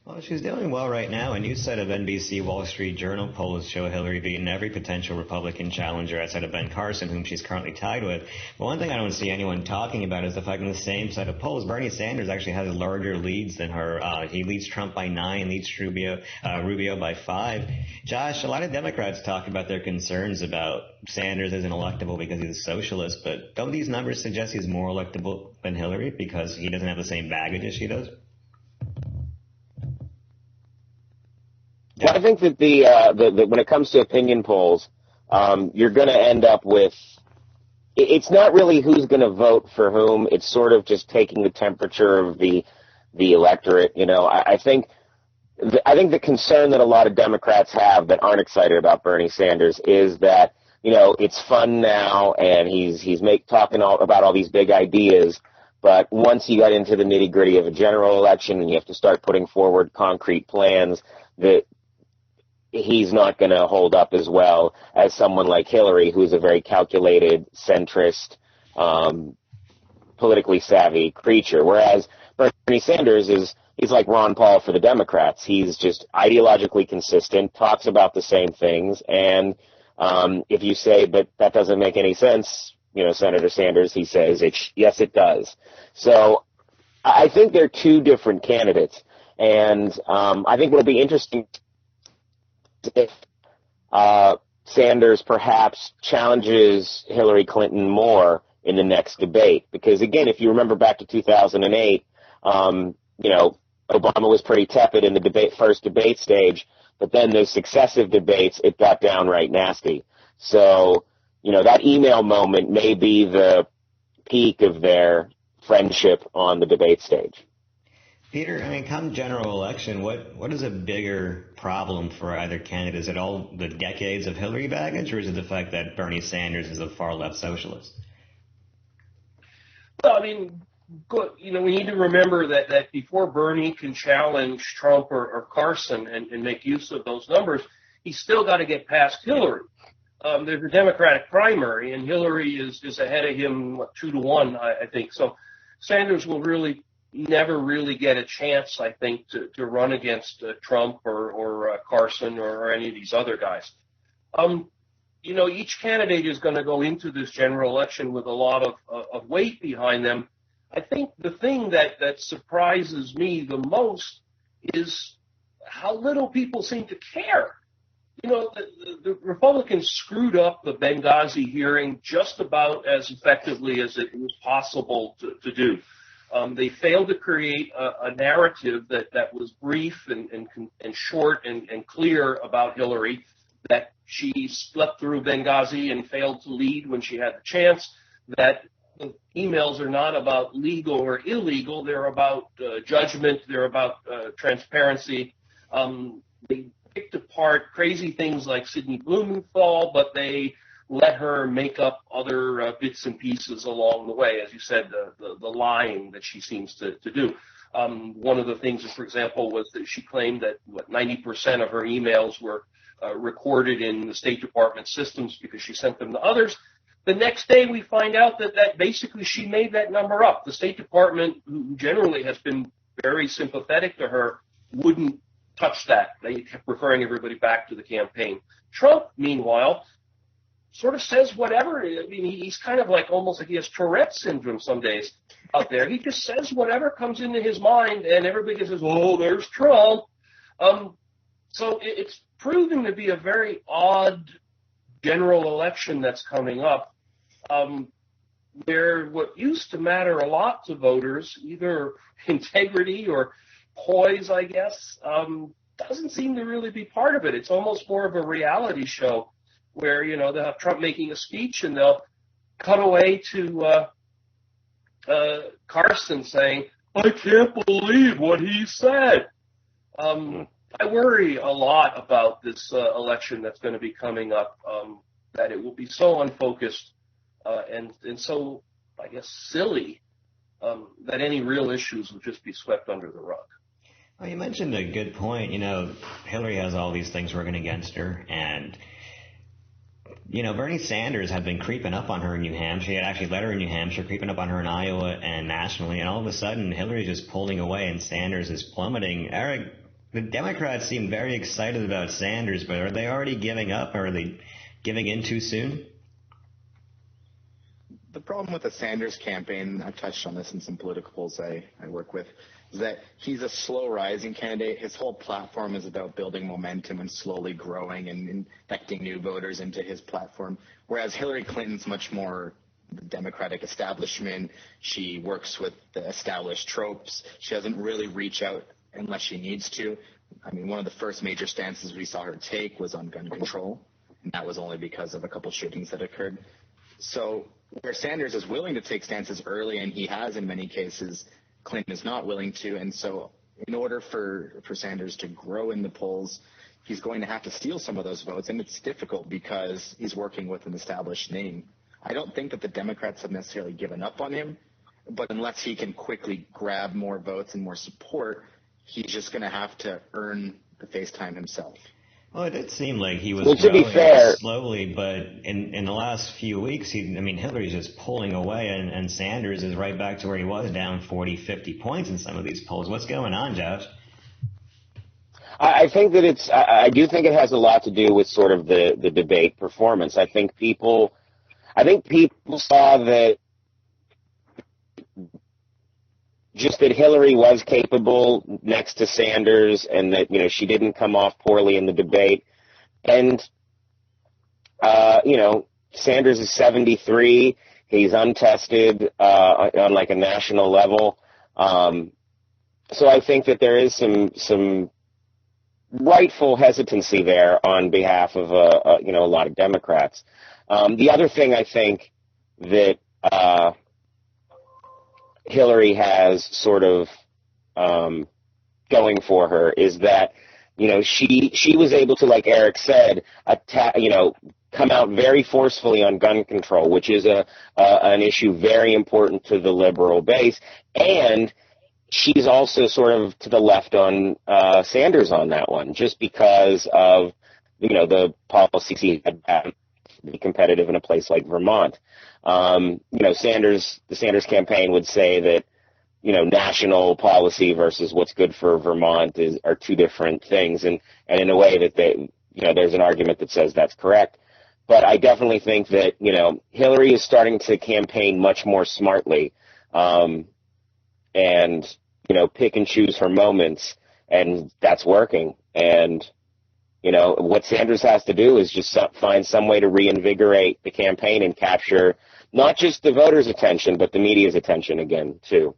Well, she's doing well right now. A new set of NBC Wall Street Journal polls show Hillary beating every potential Republican challenger outside of Ben Carson, whom she's currently tied with. But one thing I don't see anyone talking about is the fact in the same set of polls, Bernie Sanders actually has larger leads than her. He leads Trump by 9, leads Rubio by 5. Josh, a lot of Democrats talk about their concerns about Sanders as an electable because he's a socialist, but don't these numbers suggest he's more electable than Hillary because he doesn't have the same baggage as she does? Well, I think that the when it comes to opinion polls, you're going to end up with, it's not really who's going to vote for whom. It's sort of just taking the temperature of the electorate. You know, I think the concern that a lot of Democrats have that aren't excited about Bernie Sanders is that, you know, it's fun now and he's talking about all these big ideas. But once you got into the nitty gritty of a general election and you have to start putting forward concrete plans, that he's not going to hold up as well as someone like Hillary, who's a very calculated, centrist, politically savvy creature. Whereas Bernie Sanders he's like Ron Paul for the Democrats. He's just ideologically consistent, talks about the same things, and if you say, but that doesn't make any sense, you know, Senator Sanders, he says, yes, it does. So I think they're two different candidates, and I think what'll be interesting if Sanders perhaps challenges Hillary Clinton more in the next debate. Because, again, if you remember back to 2008, you know, Obama was pretty tepid in the first debate stage, but then the successive debates, it got downright nasty. So, you know, that email moment may be the peak of their friendship on the debate stage. Peter, I mean, come general election, what is a bigger problem for either candidate? Is it all the decades of Hillary baggage, or is it the fact that Bernie Sanders is a far-left socialist? Well, I mean, you know, we need to remember that before Bernie can challenge Trump or Carson and make use of those numbers, he's still got to get past Hillary. There's a Democratic primary, and Hillary is ahead of him 2-1, I think. So Sanders will never really get a chance, I think, to run against Trump or Carson or any of these other guys. You know, each candidate is going to go into this general election with a lot of weight behind them. I think the thing that surprises me the most is how little people seem to care. You know, the Republicans screwed up the Benghazi hearing just about as effectively as it was possible to do. They failed to create a narrative that was brief and short and clear about Hillary, that she slept through Benghazi and failed to lead when she had the chance, that the emails are not about legal or illegal, they're about judgment, they're about transparency. They picked apart crazy things like Sidney Blumenthal, but they let her make up other bits and pieces along the way, as you said, the lying that she seems to do. One of the things, for example, was that she claimed that 90% of her emails were recorded in the State Department systems because she sent them to others. The next day, we find out that basically she made that number up. The State Department, who generally has been very sympathetic to her, wouldn't touch that. They kept referring everybody back to the campaign. Trump, meanwhile, sort of says whatever. I mean, he's kind of like almost like he has Tourette's syndrome some days out there. He just says whatever comes into his mind, and everybody says, oh, there's Trump. So it's proving to be a very odd general election that's coming up, where what used to matter a lot to voters, either integrity or poise, I guess, doesn't seem to really be part of it. It's almost more of a reality show where, you know, they'll have Trump making a speech and they'll cut away to Carson saying, I can't believe what he said. I worry a lot about this election that's going to be coming up, that it will be so unfocused and so, I guess, silly that any real issues will just be swept under the rug. Well, you mentioned a good point. You know, Hillary has all these things working against her, and you know, Bernie Sanders had been creeping up on her in New Hampshire. He had actually led her in New Hampshire, creeping up on her in Iowa and nationally, and all of a sudden Hillary's just pulling away and Sanders is plummeting. Eric, The Democrats seem very excited about Sanders, but are they already giving up, or are they giving in too soon? The problem with the Sanders campaign, I've touched on this in some political polls I work with, is that he's a slow rising candidate. His whole platform is about building momentum and slowly growing and infecting new voters into his platform. Whereas Hillary Clinton's much more the Democratic establishment. She works with the established tropes. She doesn't really reach out unless she needs to. I mean, one of the first major stances we saw her take was on gun control, and that was only because of a couple shootings that occurred. So where Sanders is willing to take stances early, and he has in many cases, Clinton is not willing to. And so in order for Sanders to grow in the polls, he's going to have to steal some of those votes. And it's difficult because he's working with an established name. I don't think that the Democrats have necessarily given up on him, but unless he can quickly grab more votes and more support, he's just going to have to earn the face time himself. Well, it did seem like he was to be growing fair, slowly, but in the last few weeks, Hillary's just pulling away, and Sanders is right back to where he was, down 40, 50 points in some of these polls. What's going on, Josh? I think that I do think it has a lot to do with sort of the debate performance. I think people saw that just that Hillary was capable next to Sanders, and that, she didn't come off poorly in the debate. And, Sanders is 73. He's untested on like a national level. So I think that there is some rightful hesitancy there on behalf of a lot of Democrats. The other thing I think that Hillary has sort of going for her is that she was able to, like Eric said, come out very forcefully on gun control, which is an issue very important to the liberal base, and she's also sort of to the left on Sanders on that one, just because of the policies he had to be competitive in a place like Vermont. The Sanders campaign would say that, national policy versus what's good for Vermont are two different things. And in a way that there's an argument that says that's correct. But I definitely think that, Hillary is starting to campaign much more smartly, and, pick and choose her moments, and that's working. And, what Sanders has to do is just find some way to reinvigorate the campaign and capture not just the voters' attention, but the media's attention again, too.